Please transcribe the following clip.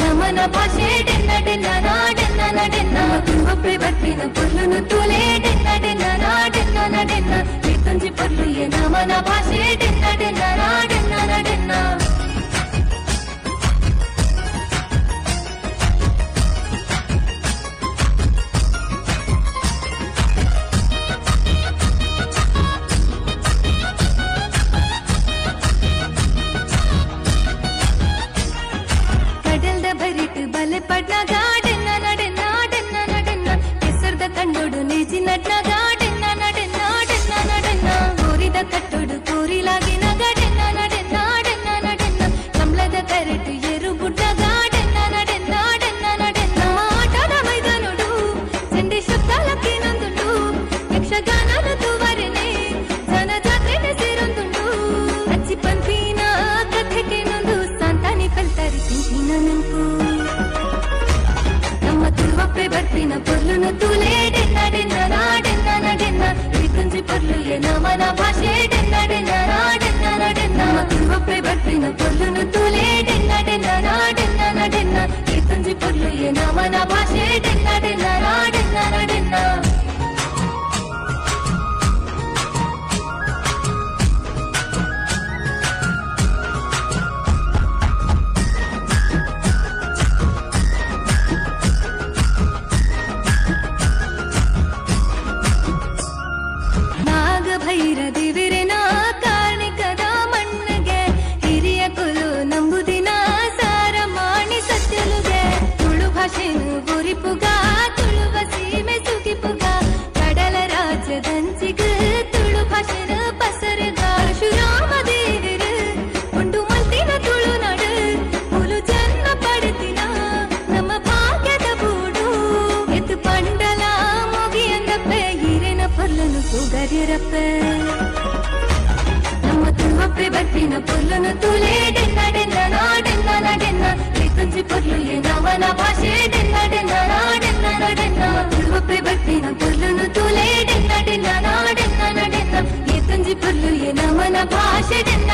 ನಮನ ಭಾಷೆ ಡೆನ್ನ ಡೆನ್ನ ನಾಡೆನ್ನ ನಡೆನ್ನ ಒಪ್ಪೆ ಬರ್ತಿನ ಪುರ್ಲುನು ತುಲೆ ಡೆನ್ನ ಡೆನ್ನ ನಾಡೆನ್ನ ನಡೆನ್ನ ತಂಜಿ ಪರ್ಲು ನಮನ ಭಾಷೆ ಡೆನ್ನ ಡೆನ್ನ ನಾಡೆನ್ನ ನಡೆನ್ನ ಪಡ್ನ ಗಾಡೆನ್ನ ನಡೆನ್ನ ಡೆನ್ನ ನಡೆನ್ನ ಕೆಸರ್ದ ಕಣ್ಣೋಡು ನೇಜಿ ನಡ್ನ ಗಾಡೆನ್ನ ನಡೆನ್ನ ಡೆನ್ನ ನಡೆನ್ನ ಕೋರಿದ ಕಟ್ಟೋಡು ಕೋರಿಲಾಗಿನ ಗಡೆನ್ನ ನಡೆನ್ನ ಡೆನ್ನ ನಡೆನ್ನ ಕಮಲದ ಕರೆಟು ಏರು ಗುಡ್ಡ ಗಾಡೆನ್ನ ನಡೆನ್ನ ಡೆನ್ನ ನಡೆನ್ನ ಆಟದ ಮೈದಾನೋಡು ಚಂಡಿ ಶಬ್ದಾಲಕ್ಕೆ ನಂದುಂಡು ಯಕ್ಷಗಾನದ ತೂವರೆನೆ ಜನ ಜಾತ್ರೆನೆ ಸೇರೊಂದುಂಡು ಅಚ್ಚಿ ಪಂಪಿನ ಕಥೆಗೆ ನೊಂದು ಸಂತಾನಿ ಫಲ್ತಾರಿ ತಿಂಚಿನ ನೆಂಪು ಒಪ್ಪೆ ಬರ್ತಿನ ಪೊರ್ಲುನು ತುಲೆ ಡೆನ್ನ ಡೆನ್ನ ನಾಡೆನ್ನ ನಡೆನ್ನ ತಂಜಿ ಪೊರ್ಲು ನಮನ ಭಾಷೆ ಡೆನ್ನ ಡೆನ್ನ ನಾಡೆನ್ನ ನಡೆನ್ನ ಒಪ್ಪೆ ಬರ್ತಿನ ಪೊರ್ಲುನು ತುಲೆ ಡೆನ್ನ ಡೆನ್ನ ನಾಡೆನ್ನ ನಡೆನ್ನ ತಂಜಿ ಪೊರ್ಲು ನಮನ ಭಾಷೆ ಡೆನ್ನ ಡೆನ್ನ ನಾಡೆನ್ನ ನಡೆನ್ನ ಭೈರ ದೇವಿರೆನ ಕಾರ್ಣಿಕದ ಮಣ್ಣಿಗೆ ಹಿರಿಯ ಕುಲು ನಂಬುದಿನ ಸಾರ ಮಾಣಿ ಸತ್ಯಲುಗೆ ತುಳು ಭಾಷೆನು ಗುರಿಪುಗ ತುಳುವ ಸೀಮೆ ಸುಗಿಪುಗ ಕಡಲ ರಾಜ್ಯದಂಚಿಗ ತುಳು ಭಾಷೆನ ಪಸರಗ ಪರಶುರಾಮ ದೇವಿರು ಉಂಡು ಮಲ್ತಿನ ತುಳುನಾಡು ಮುಲು ಜನ್ಮ ಪಡೆತಿನ ನಮ್ಮ ಭಾಗ್ಯದ ಬೂಡು ಎತ್ತು ಪಂಡಲ ಮುಗಿಯಂದಪ್ಪೆ ಹಿರಿನ ಪೊರ್ಲನು ಸುಗರಿರಪ್ಪೆ ನಮ್ಮ ತುಳುವಪ್ಪೆ ಬರ್ತಿನ ಪೊರ್ಲನು ತುಲೆ ಡೆನ್ನ ಡೆನ್ನ ನಾಡೆನ್ನ ನಡೆನ್ನ ತಂಜಿ ಪೊರ್ಲು ನಮನ ಭಾಷೆ ಡೆನ್ನ ಡೆನ್ನ ನಾಡೆನ್ನ ನಡೆನ್ನ ತುಳುವಪ್ಪೆ ಬರ್ತಿನ ಪೊರ್ಲನು ತುಲೆ ಡೆನ್ನ ಡೆನ್ನ ನಾಡೆನ್ನ ನಡೆನ್ನ ತಂಜಿ ಪೊರ್ಲು ನಮನ ಭಾಷೆ ಡೆನ್ನ